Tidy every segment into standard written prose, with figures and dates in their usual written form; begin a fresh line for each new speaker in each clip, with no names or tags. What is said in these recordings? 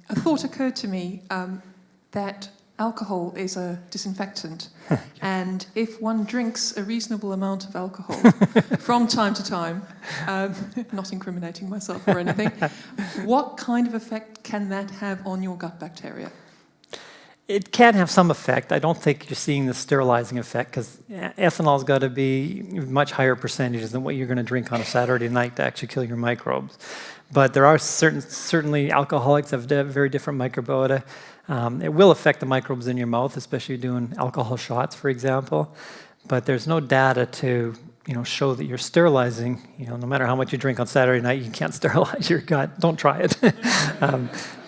a thought occurred to me that alcohol is a disinfectant, and if one drinks a reasonable amount of alcohol from time to time, not incriminating myself or anything, what kind of effect can that have on your gut bacteria?
It can have some effect. I don't think you're seeing the sterilizing effect because ethanol's got to be much higher percentages than what you're going to drink on a Saturday night to actually kill your microbes. But there are certainly alcoholics have very different microbiota. It will affect the microbes in your mouth, especially doing alcohol shots, for example. But there's no data to show that you're sterilizing. No matter how much you drink on Saturday night, you can't sterilize your gut. Don't try it.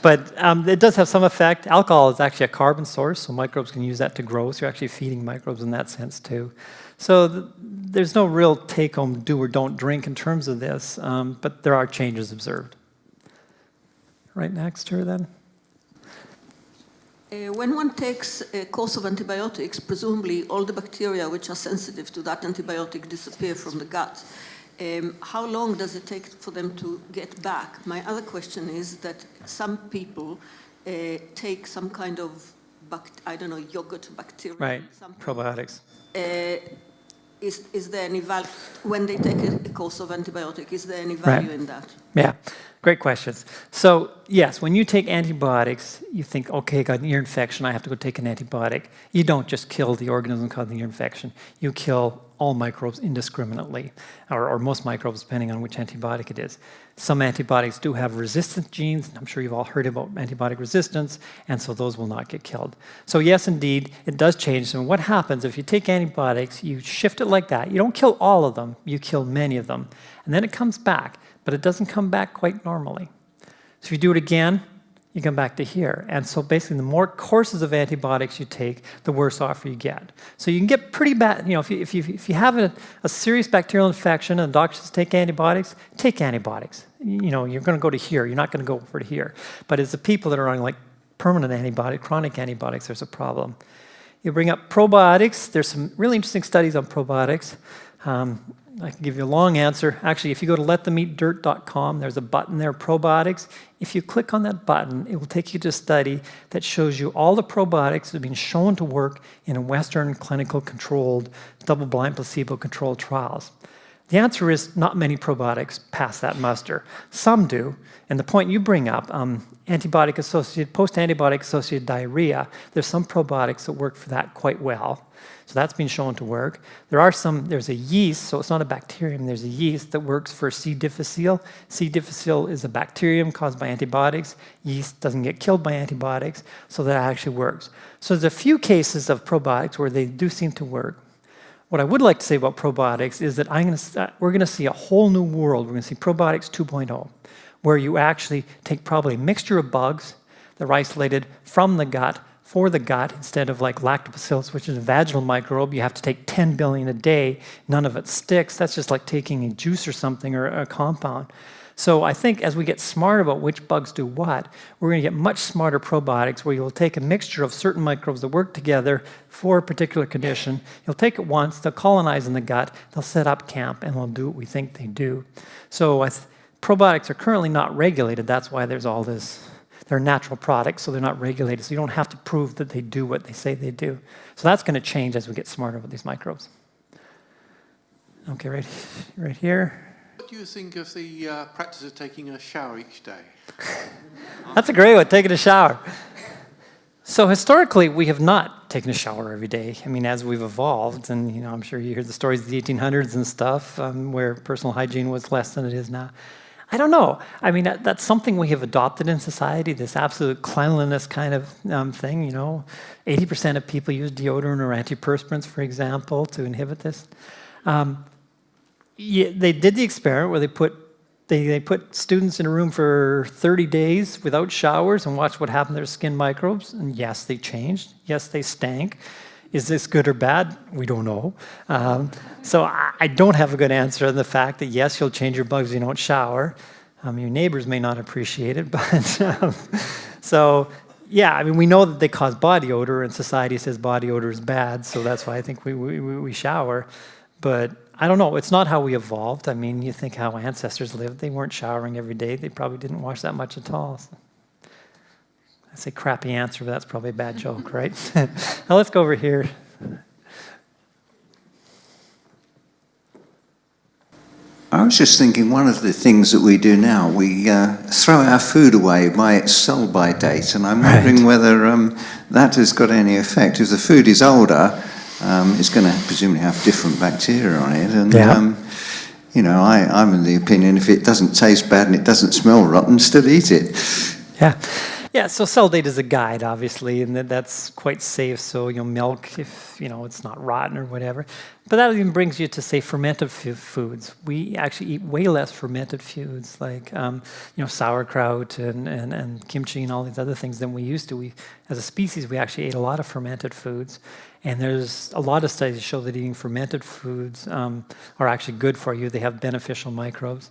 But it does have some effect. Alcohol is actually a carbon source, so microbes can use that to grow. So you're actually feeding microbes in that sense too. So there's no real take-home do or don't drink in terms of this, but there are changes observed. Right next to her then.
When one takes a course of antibiotics, presumably all the bacteria which are sensitive to that antibiotic disappear from the gut. How long does it take for them to get back? My other question is that some people take some kind of, yogurt bacteria.
Right, probiotics.
Is there any value, when they take a course of antibiotic, is there any value in that?
Yeah, great questions. So yes, when you take antibiotics, you think, okay, I got an ear infection, I have to go take an antibiotic. You don't just kill the organism causing the ear infection. You kill all microbes indiscriminately, or most microbes, depending on which antibiotic it is. Some antibiotics do have resistant genes. I'm sure you've all heard about antibiotic resistance, and so those will not get killed. So yes, indeed, it does change. And what happens if you take antibiotics, you shift it like that. You don't kill all of them, you kill many of them. And then it comes back, but it doesn't come back quite normally. So if you do it again, you come back to here. And so basically, the more courses of antibiotics you take, the worse off you get. So you can get pretty bad, if you have a serious bacterial infection and the doctor says take antibiotics, take antibiotics. You're going to go to here. You're not going to go over to here. But it's the people that are on permanent antibiotic, chronic antibiotics, there's a problem. You bring up probiotics. There's some really interesting studies on probiotics. I can give you a long answer. Actually, if you go to letthemeatdirt.com, there's a button there, probiotics. If you click on that button, it will take you to a study that shows you all the probiotics that have been shown to work in Western clinical controlled, double-blind, placebo-controlled trials. The answer is not many probiotics pass that muster. Some do. And the point you bring up, post-antibiotic associated diarrhea, there's some probiotics that work for that quite well. So that's been shown to work. There's a yeast, so it's not a bacterium, there's a yeast that works for C. difficile. C. difficile is a bacterium caused by antibiotics. Yeast doesn't get killed by antibiotics, so that actually works. So there's a few cases of probiotics where they do seem to work. What I would like to say about probiotics is that we're going to see a whole new world. We're going to see probiotics 2.0, where you actually take probably a mixture of bugs that are isolated from the gut for the gut instead of lactobacillus, which is a vaginal microbe. You have to take 10 billion a day. None of it sticks. That's just like taking a juice or something or a compound. So I think as we get smart about which bugs do what, we're going to get much smarter probiotics where you'll take a mixture of certain microbes that work together for a particular condition. You'll take it once, they'll colonize in the gut, they'll set up camp, and they'll do what we think they do. So probiotics are currently not regulated. That's why there's all this. They're natural products, so they're not regulated. So you don't have to prove that they do what they say they do. So that's going to change as we get smarter with these microbes. Okay, right here.
What do you think of the practice of taking a shower each day?
That's a great one, taking a shower. So historically, we have not taken a shower every day. I mean, as we've evolved, and I'm sure you hear the stories of the 1800s and stuff, where personal hygiene was less than it is now. I don't know. I mean, that's something we have adopted in society, this absolute cleanliness kind of thing, 80% of people use deodorant or antiperspirants, for example, to inhibit this. They did the experiment where they put students in a room for 30 days without showers and watched what happened to their skin microbes. And yes, they changed. Yes, they stank. Is this good or bad? We don't know. So I don't have a good answer on the fact that, yes, you'll change your bugs if you don't shower. Your neighbors may not appreciate it, but so, yeah, I mean, we know that they cause body odor, and society says body odor is bad, so that's why I think we shower. But I don't know. It's not how we evolved. I mean, you think how ancestors lived. They weren't showering every day. They probably didn't wash that much at all. So. say crappy answer, but that's probably a bad joke, right? Now let's go over here.
I was just thinking, one of the things that we do now, we throw our food away by its sell-by date, and I'm wondering whether that has got any effect. If the food is older, it's going to presumably have different bacteria on it, and you know, I'm in the opinion, if it doesn't taste bad and it doesn't smell rotten, still eat it.
Yeah, so sell date is a guide, obviously, and that's quite safe. So, you know, milk, if, you know, it's not rotten or whatever. But that even brings you to, say, fermented foods. We actually eat way less fermented foods, like, you know, sauerkraut and kimchi and all these other things than we used to. We, as a species, we actually ate a lot of fermented foods. And there's a lot of studies that show that eating fermented foods are actually good for you. They have beneficial microbes.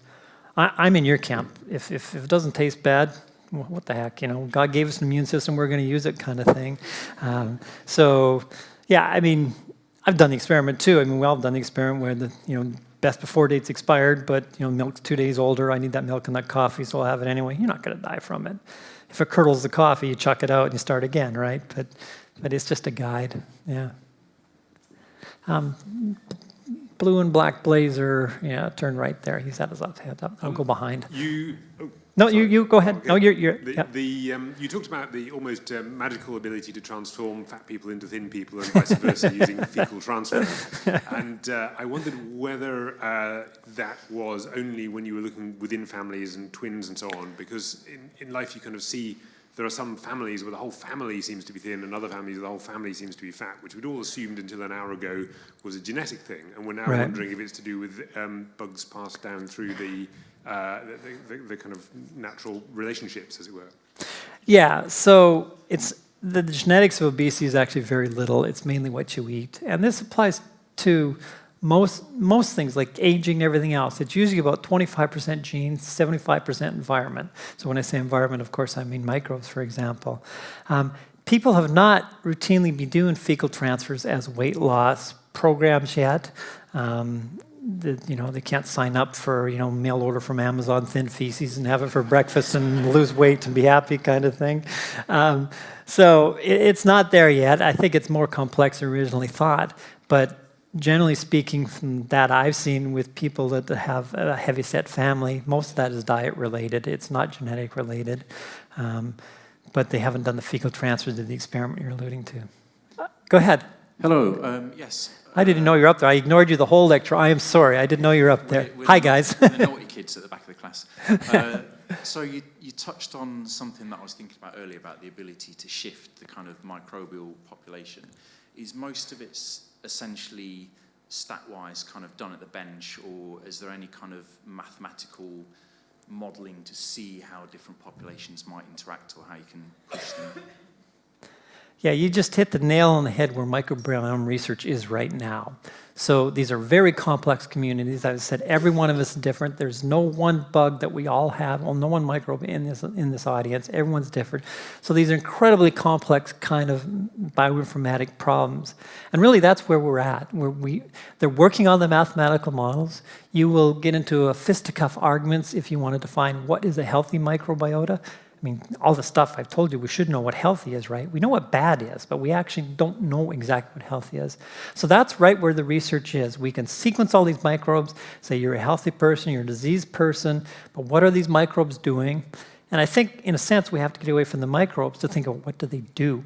I'm in your camp. If it doesn't taste bad, well, what the heck, you know, God gave us an immune system, we're going to use it, kind of thing. So, yeah, I mean, I've done the experiment too. I mean, we all have done the experiment where the, you know, best before date's expired, but, you know, milk's 2 days older. I need that milk and that coffee, so I'll have it anyway. You're not going to die from it. If it curdles the coffee, you chuck it out and you start again, right? But it's just a guide, yeah. Blue and black blazer, yeah, turn right there. He's had his left hand up. I'll go behind. No, you go ahead.
Okay.
No, you're
you talked about the almost magical ability to transform fat people into thin people and vice versa using fecal transfer. And I wondered whether that was only when you were looking within families and twins and so on, because in life you kind of see there are some families where the whole family seems to be thin and other families where the whole family seems to be fat, which we'd all assumed until an hour ago was a genetic thing. And we're now wondering if it's to do with bugs passed down through the kind of natural relationships, as it were.
Yeah, so it's the genetics of obesity is actually very little. It's mainly what you eat. And this applies to most things like aging and everything else. It's usually about 25% genes, 75% environment. So when I say environment, of course, I mean microbes, for example. People have not routinely been doing fecal transfers as weight loss programs yet. You know, they can't sign up for, you know, mail order from Amazon thin feces and have it for breakfast and lose weight and be happy kind of thing. So it's not there yet. I think it's more complex than originally thought. But generally speaking, from that I've seen with people that have a heavy-set family, most of that is diet-related. It's not genetic-related. But they haven't done the fecal transfers to the experiment you're alluding to. Go ahead.
Hello. Yes.
I didn't know you were up there. I ignored you the whole lecture. I am sorry. I didn't know you were up there. Hi, guys.
The naughty kids at the back of the class. So you touched on something that I was thinking about earlier about the ability to shift the kind of microbial population. Is most of it essentially stat-wise kind of done at the bench, or is there any kind of mathematical modelling to see how different populations might interact or how you can push them?
Yeah, you just hit the nail on the head where microbiome research is right now. So these are very complex communities. As I said, every one of us is different. There's no one bug that we all have, well, no one microbe in this audience. Everyone's different. So these are incredibly complex kind of bioinformatic problems. And really that's where we're at. They're working on the mathematical models. You will get into a fisticuff arguments if you want to define what is a healthy microbiota. I mean, all the stuff I've told you, we should know what healthy is, right? We know what bad is, but we actually don't know exactly what healthy is. So that's right where the research is. We can sequence all these microbes, say you're a healthy person, you're a diseased person, but what are these microbes doing? And I think, in a sense, we have to get away from the microbes to think of what do they do.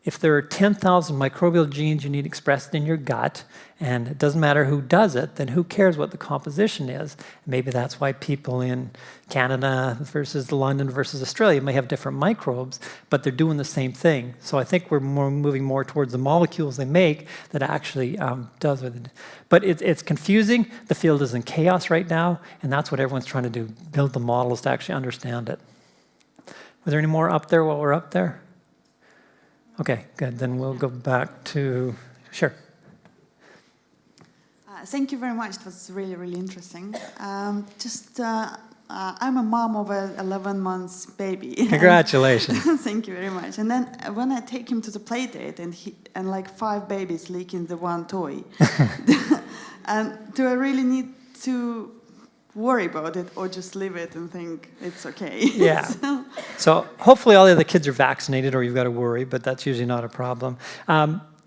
If there are 10,000 microbial genes you need expressed in your gut, and it doesn't matter who does it, then who cares what the composition is? Maybe that's why people in Canada versus London versus Australia may have different microbes, but they're doing the same thing. So I think we're moving more towards the molecules they make that actually does with it. But it's confusing. The field is in chaos right now, and that's what everyone's trying to do, build the models to actually understand it. Was there any more up there while we're up there? Okay, good. Then we'll go back to, sure.
Thank you very much. It was really, really interesting. I'm a mom of an 11 months baby.
Congratulations.
Thank you very much. And then when I take him to the play date and like 5 babies leak in the one toy, and do I really need to worry about it or just leave it and think it's okay.
Yeah. So hopefully all the other kids are vaccinated, or you've got to worry, but that's usually not a problem.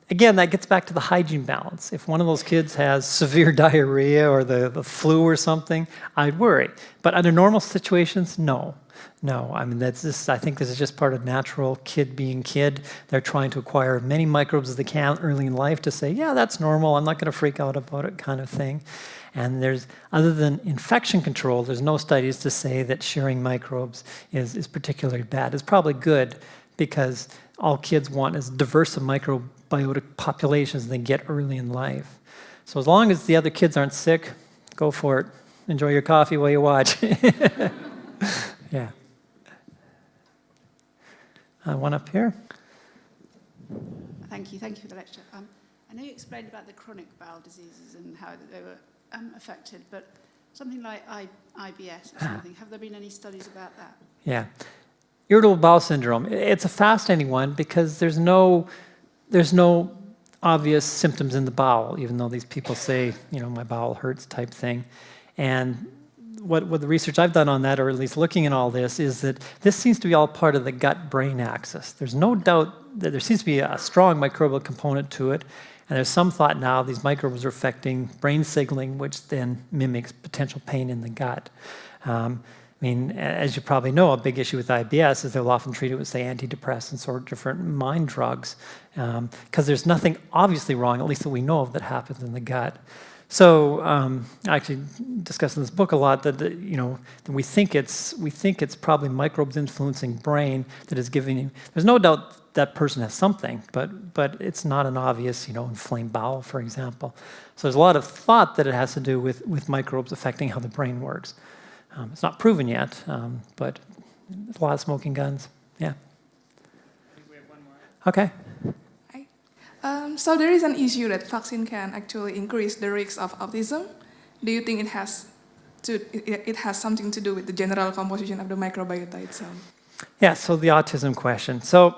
Again, that gets back to the hygiene balance. If one of those kids has severe diarrhea or the flu or something, I'd worry. But under normal situations, no. No, I mean, I think this is just part of natural kid being kid. They're trying to acquire as many microbes as they can early in life to say, yeah, that's normal, I'm not going to freak out about it kind of thing. And other than infection control, there's no studies to say that sharing microbes is particularly bad. It's probably good because all kids want is diverse of microbiotic populations they get early in life. So as long as the other kids aren't sick, go for it. Enjoy your coffee while you watch. Yeah. One up here.
Thank you for the lecture. I know you explained about the chronic bowel diseases and how they were affected, but something like IBS or something, have there been any studies about that?
Yeah. Irritable bowel syndrome. It's a fascinating one because there's no obvious symptoms in the bowel, even though these people say, my bowel hurts type thing. And what the research I've done on that, or at least looking at all this, is that this seems to be all part of the gut-brain axis. There's no doubt that there seems to be a strong microbial component to it, and there's some thought now these microbes are affecting brain signaling, which then mimics potential pain in the gut. As you probably know, a big issue with IBS is they'll often treat it with, say, antidepressants or different mind drugs, because there's nothing obviously wrong, at least that we know of, that happens in the gut. So I actually discussed in this book a lot that that we think it's probably microbes influencing brain that is giving you. There's no doubt that person has something, but it's not an obvious inflamed bowel, for example. So there's a lot of thought that it has to do with microbes affecting how the brain works. It's not proven yet, but there's a lot of smoking guns. Yeah.
I think we have one more.
Okay.
So there is an issue that vaccine can actually increase the risk of autism. Do you think it has something to do with the general composition of the microbiota itself?
Yeah, so the autism question. So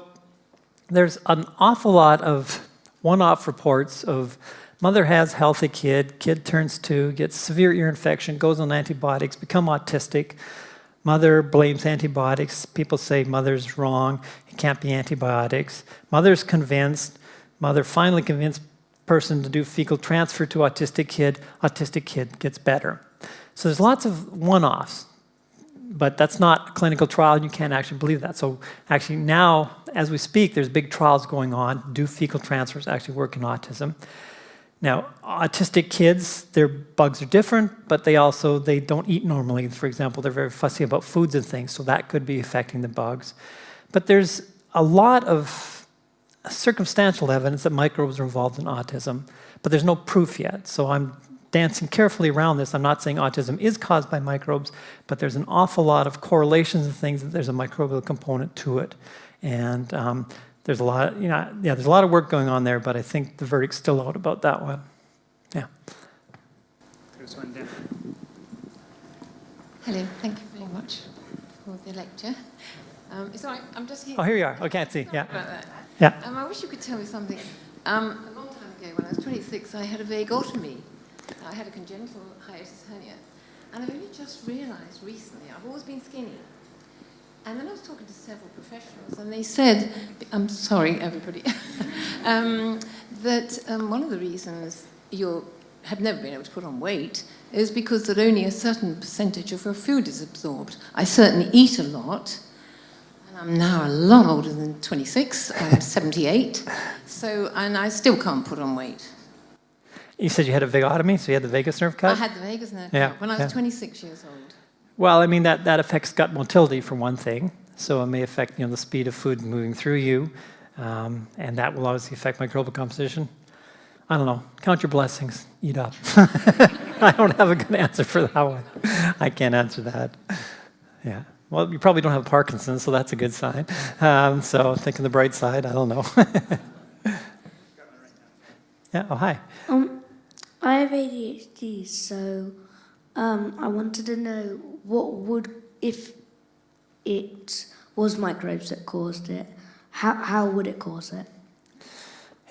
there's an awful lot of one-off reports of mother has healthy kid turns 2, gets severe ear infection, goes on antibiotics, become autistic. Mother blames antibiotics. People say mother's wrong. It can't be antibiotics. Mother's convinced. Mother finally convinced person to do fecal transfer to autistic kid gets better. So there's lots of one-offs, but that's not a clinical trial, and you can't actually believe that. So actually now, as we speak, there's big trials going on. Do fecal transfers actually work in autism? Now, autistic kids, their bugs are different, but they don't eat normally. For example, they're very fussy about foods and things, so that could be affecting the bugs. But there's a lot of circumstantial evidence that microbes are involved in autism, but there's no proof yet. So I'm dancing carefully around this. I'm not saying autism is caused by microbes, but there's an awful lot of correlations and things that there's a microbial component to it. And there's a lot, there's a lot of work going on there, but I think the verdict's still out about that one. Yeah.
There's one there.
Hello, thank you very much for the lecture. It's all right, I'm just here.
Oh, here you are. I can't see.
Sorry
Yeah.
about that.
Yeah.
I wish you could tell me something. A long time ago, when I was 26, I had a vagotomy. I had a congenital hiatus hernia. And I've only just realised recently, I've always been skinny. And then I was talking to several professionals, and they said, I'm sorry, everybody, that one of the reasons you have never been able to put on weight is because that only a certain percentage of your food is absorbed. I certainly eat a lot. I'm now a lot older than 26. I'm 78. And I still can't put on weight.
You said you had a vagotomy, so you had the vagus nerve cut?
I had the vagus nerve cut when I was 26 years old.
Well, that affects gut motility for one thing. So it may affect the speed of food moving through you, and that will obviously affect microbial composition. I don't know. Count your blessings. Eat up. I don't have a good answer for that one. I can't answer that. Yeah. Well, you probably don't have Parkinson's, so that's a good sign. So think on the bright side. I don't know. Yeah. Oh, hi.
I have ADHD, so I wanted to know if it was microbes that caused it, how would it cause it?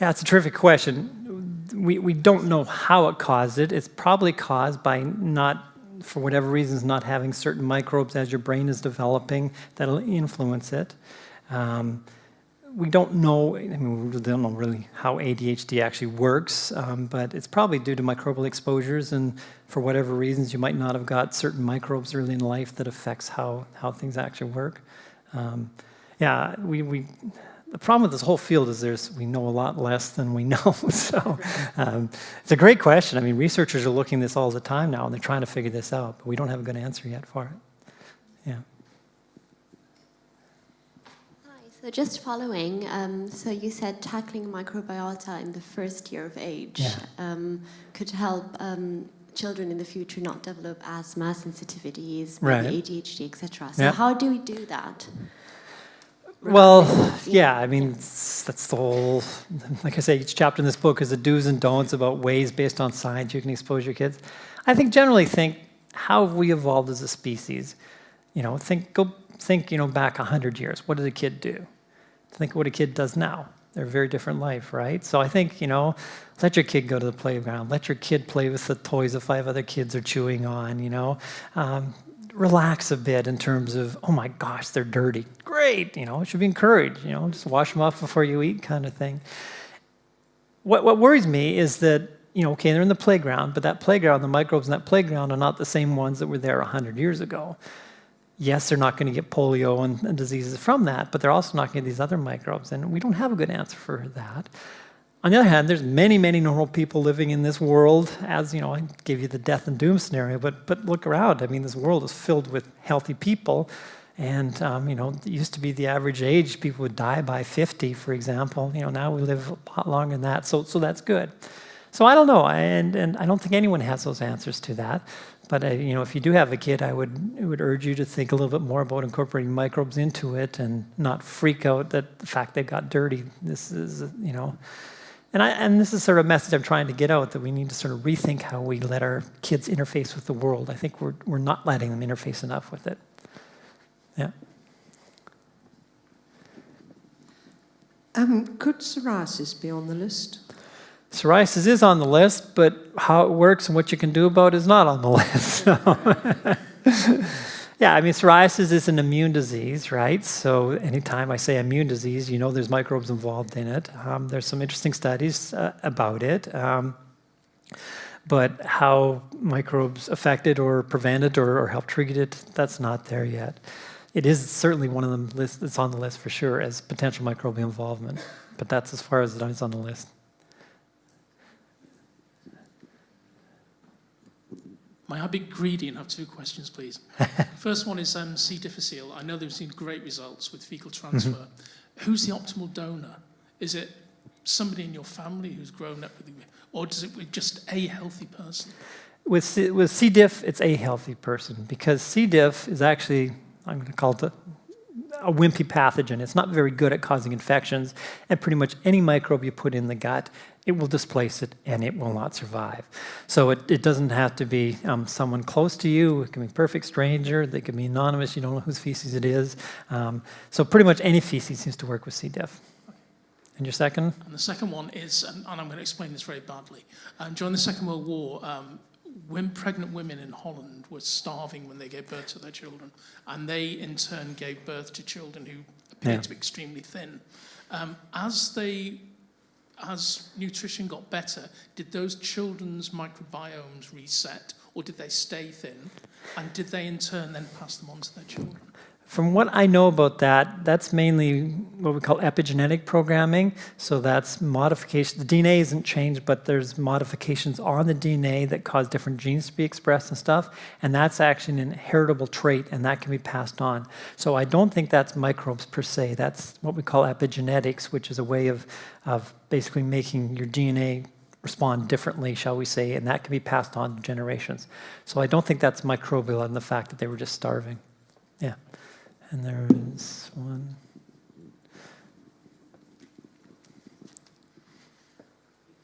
Yeah, it's a terrific question. We don't know how it caused it. It's probably caused by not for whatever reasons, not having certain microbes as your brain is developing, that'll influence it. We don't know, I mean, we don't know really how ADHD actually works, but it's probably due to microbial exposures, and for whatever reasons, you might not have got certain microbes early in life that affects how things actually work. Yeah, the problem with this whole field is we know a lot less than we know. So it's a great question. I mean, researchers are looking at this all the time now, and they're trying to figure this out, but we don't have a good answer yet for it. Yeah.
So just following, so you said tackling microbiota in the first year of age could help children in the future not develop asthma, sensitivities, maybe ADHD, etc. So how do we do that?
Well, yeah, I mean, that's the whole, like I say, each chapter in this book is the do's and don'ts about ways based on science you can expose your kids. I generally think, how have we evolved as a species? You know, think, you know, back 100 years. What did a kid do? Think what a kid does now. They're a very different life, right? So I think, you know, let your kid go to the playground. Let your kid play with the toys that 5 other kids are chewing on, you know. Relax a bit in terms of, oh my gosh, they're dirty. Great, you know, it should be encouraged, you know, just wash them off before you eat kind of thing. What worries me is that, you know, okay, they're in the playground, but that playground, the microbes in that playground are not the same ones that were there 100 years ago. Yes, they're not going to get polio and diseases from that, but they're also not going to get these other microbes, and we don't have a good answer for that. On the other hand, there's many, many normal people living in this world, as, you know, I gave you the death and doom scenario, but look around. I mean, this world is filled with healthy people, and, you know, it used to be the average age, people would die by 50, for example. You know, now we live a lot longer than that, so that's good. So I don't know, and I don't think anyone has those answers to that. But you know, if you do have a kid, I would urge you to think a little bit more about incorporating microbes into it and not freak out that the fact they got dirty. This is, you know, and this is sort of a message I'm trying to get out, that we need to sort of rethink how we let our kids interface with the world. I think we're not letting them interface enough with it. Yeah.
Could psoriasis be on the list?
Psoriasis is on the list, but how it works and what you can do about it is not on the list. So. Yeah, I mean, psoriasis is an immune disease, right? So anytime I say immune disease, you know there's microbes involved in it. There's some interesting studies about it. But how microbes affect it or prevent it or help treat it, that's not there yet. It is certainly one of them that's on the list for sure as potential microbial involvement, but that's as far as it is on the list.
May I be greedy and have 2 questions, please? First one is C. difficile. I know there's been great results with fecal transfer. Who's the optimal donor? Is it somebody in your family who's grown up with it, or does it with just a healthy person? With C. diff, it's a healthy person, because C. diff is actually, I'm going to call it a wimpy pathogen. It's not very good at causing infections, and pretty much any microbe you put in the gut, it will displace it and it will not survive. So it doesn't have to be someone close to you. It can be a perfect stranger. They can be anonymous. You don't know whose feces it is. So pretty much any feces seems to work with C. diff. And your second? And the second one is, and I'm going to explain this very badly. During the Second World War, pregnant women in Holland were starving when they gave birth to their children, and they in turn gave birth to children who appeared to be extremely thin. As nutrition got better, did those children's microbiomes reset, or did they stay thin? And did they in turn then pass them on to their children? From what I know about that, that's mainly what we call epigenetic programming. So that's modification. The DNA isn't changed, but there's modifications on the DNA that cause different genes to be expressed and stuff. And that's actually an inheritable trait, and that can be passed on. So I don't think that's microbes per se. That's what we call epigenetics, which is a way of basically making your DNA respond differently, shall we say, and that can be passed on to generations. So I don't think that's microbial in the fact that they were just starving. Yeah. And there is one.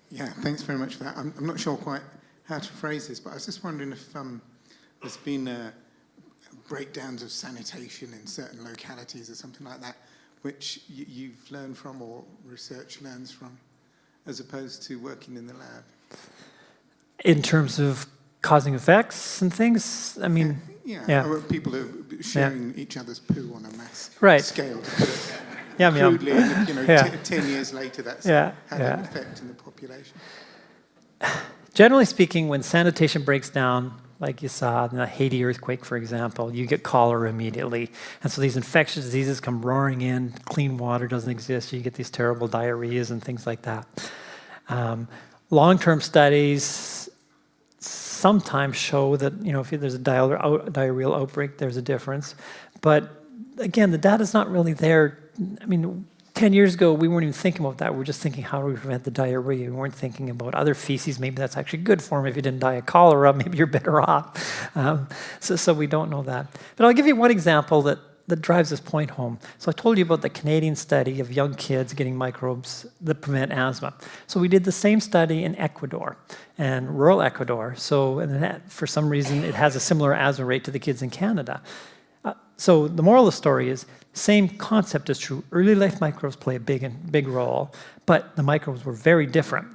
Yeah, thanks very much for that. I'm not sure quite how to phrase this, but I was just wondering if there's been breakdowns of sanitation in certain localities or something like that, which you've learned from or research learns from, as opposed to working in the lab.
In terms of causing effects and things. I mean,
yeah. Or people are sharing each other's poo on a mass scale. Crudely, and, 10 years later, that's had an effect in the population.
Generally speaking, when sanitation breaks down, like you saw in the Haiti earthquake, for example, you get cholera immediately. And so these infectious diseases come roaring in, clean water doesn't exist, you get these terrible diarrheas and things like that. Long-term studies sometimes show that, if there's a diarrheal outbreak, there's a difference. But again, the data's not really there. I mean, 10 years ago, we weren't even thinking about that. We were just thinking, how do we prevent the diarrhea? We weren't thinking about other feces. Maybe that's actually good for them. If you didn't die of cholera, maybe you're better off. So we don't know that. But I'll give you one example that drives this point home. So I told you about the Canadian study of young kids getting microbes that prevent asthma. So we did the same study in Ecuador, and rural Ecuador. So for some reason, it has a similar asthma rate to the kids in Canada. So the moral of the story is, same concept is true. Early life microbes play a big role, but the microbes were very different.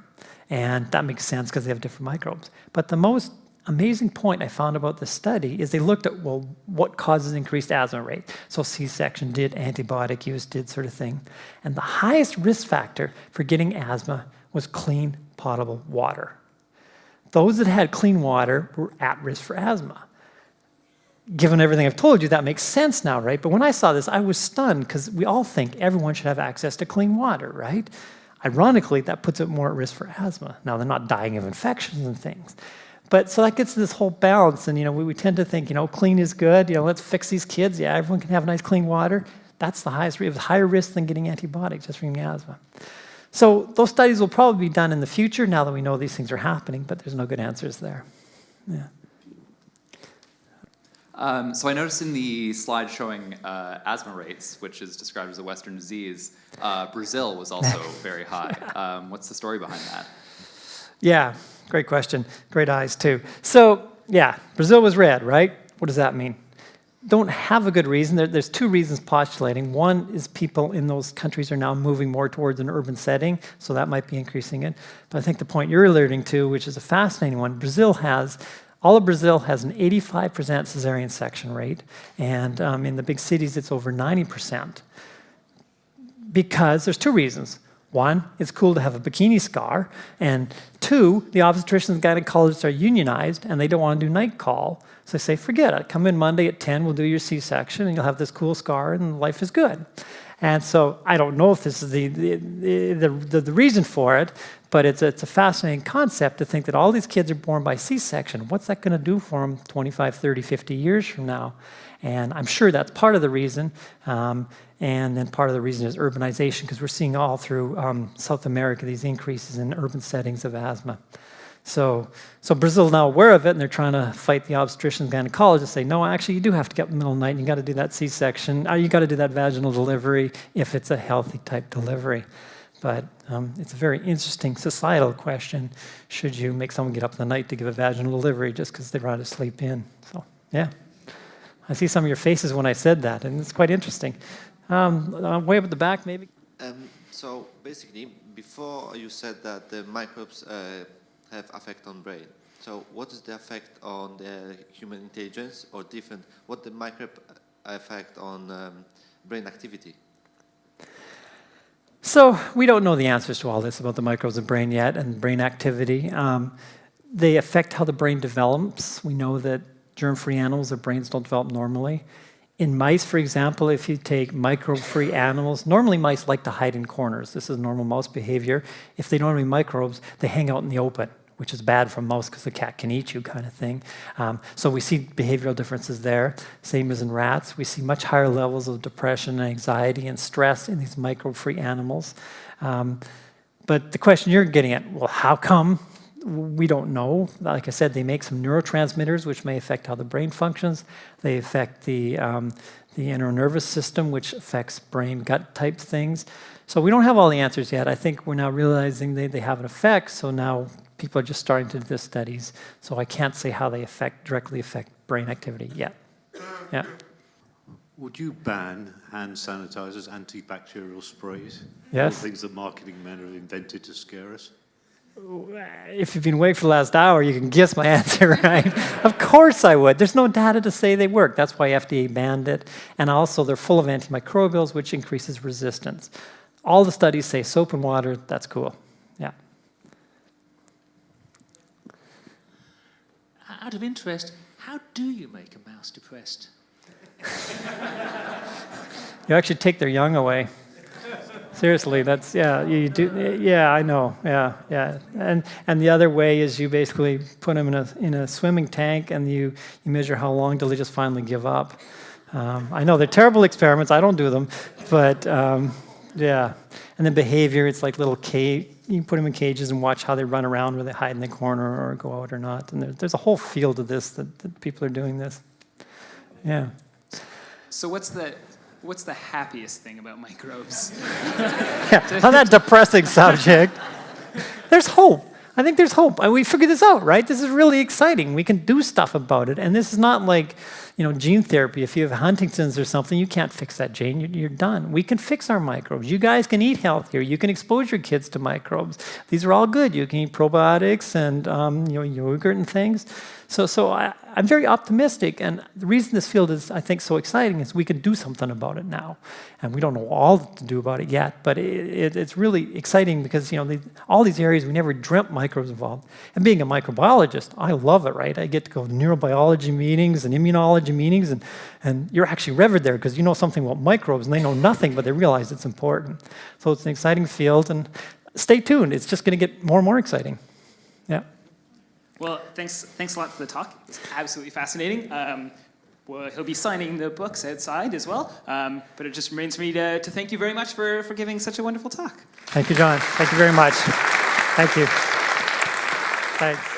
And that makes sense because they have different microbes. But the most amazing point I found about this study is they looked at, well, what causes increased asthma rate? So C-section did, antibiotic use did, sort of thing. And the highest risk factor for getting asthma was clean, potable water. Those that had clean water were at risk for asthma. Given everything I've told you, that makes sense now, right? But when I saw this, I was stunned because we all think everyone should have access to clean water, right? Ironically, that puts it more at risk for asthma. Now, they're not dying of infections and things. But so that gets to this whole balance, and we tend to think, clean is good, let's fix these kids. Yeah, everyone can have nice clean water. That's the highest risk. It's higher risk than getting antibiotics just from getting asthma. So those studies will probably be done in the future now that we know these things are happening, but there's no good answers there. Yeah.
So I noticed in the slide showing asthma rates, which is described as a Western disease, Brazil was also very high. What's the story behind that?
Yeah, great question. Great eyes, too. So, yeah, Brazil was red, right? What does that mean? Don't have a good reason. There's two reasons postulating. One is people in those countries are now moving more towards an urban setting, so that might be increasing it. But I think the point you're alluding to, which is a fascinating one, all of Brazil has an 85% cesarean section rate, and in the big cities, it's over 90%. Because there's two reasons. One, it's cool to have a bikini scar, and two, the obstetricians and gynecologists are unionized, and they don't want to do night call, so they say, forget it. Come in Monday at 10, we'll do your C-section, and you'll have this cool scar, and life is good. And so I don't know if this is the reason for it, but it's a fascinating concept to think that all these kids are born by C-section. What's that going to do for them 25, 30, 50 years from now? And I'm sure that's part of the reason. And then part of the reason is urbanization, because we're seeing all through South America these increases in urban settings of asthma. So Brazil's now aware of it, and they're trying to fight the obstetricians and gynecologists, say, no, actually, you do have to get up in the middle of the night, and you got to do that C-section, or you got to do that vaginal delivery if it's a healthy type delivery. But it's a very interesting societal question. Should you make someone get up in the night to give a vaginal delivery just because they'd rather sleep in? So, yeah. I see some of your faces when I said that, and it's quite interesting. Way up at the back, maybe?
So, basically, before you said that the microbes have effect on brain. So, what is the effect on the human intelligence, or different? What the microbe effect on brain activity?
So we don't know the answers to all this about the microbes of brain yet and brain activity. They affect how the brain develops. We know that germ-free animals, their brains don't develop normally. In mice, for example, if you take microbe-free animals, normally mice like to hide in corners. This is normal mouse behavior. If they don't have any microbes, they hang out in the open, which is bad for a mouse because the cat can eat you kind of thing. So we see behavioral differences there. Same as in rats. We see much higher levels of depression and anxiety and stress in these microbe-free animals. But the question you're getting at, well, how come? We don't know. Like I said, they make some neurotransmitters which may affect how the brain functions. They affect the inner nervous system, which affects brain-gut type things. So we don't have all the answers yet. I think we're now realizing they have an effect, so now people are just starting to do the studies. So I can't say how they directly affect brain activity yet. Yeah.
Would you ban hand sanitizers, antibacterial sprays?
Yes.
All things that marketing men have invented to scare us?
if you've been awake for the last hour, you can guess my answer, right? Of course I would. There's no data to say they work. That's why FDA banned it. And also, they're full of antimicrobials, which increases resistance. All the studies say soap and water, that's cool. Yeah.
Out of interest, how do you make a mouse depressed?
You actually take their young away. Seriously, that's, yeah, you do, yeah, I know, yeah. And the other way is you basically put them in a swimming tank and you measure how long till they just finally give up. I know they're terrible experiments, I don't do them, but yeah. And then behavior, it's like little cage, you can put them in cages and watch how they run around, whether they hide in the corner or go out or not. And there's a whole field of this that people are doing this. Yeah.
So what's the happiest thing about microbes?
Yeah, on that depressing subject, there's hope. I think there's hope. We figured this out, right? This is really exciting. We can do stuff about it. And this is not like, gene therapy. If you have Huntington's or something, you can't fix that gene. You're done. We can fix our microbes. You guys can eat healthier. You can expose your kids to microbes. These are all good. You can eat probiotics and yogurt and things. So I'm very optimistic, and the reason this field is, I think, so exciting is we can do something about it now. And we don't know all to do about it yet, but it's really exciting because, all these areas we never dreamt microbes involved. And being a microbiologist, I love it, right? I get to go to neurobiology meetings and immunology meetings, and you're actually revered there because you know something about microbes, and they know nothing, but they realize it's important. So it's an exciting field, and stay tuned. It's just going to get more and more exciting. Yeah.
Well, thanks a lot for the talk. It's absolutely fascinating. Well, he'll be signing the books outside as well. But it just remains for me to thank you very much for giving such a wonderful talk.
Thank you, John. Thank you very much. Thank you. Thanks.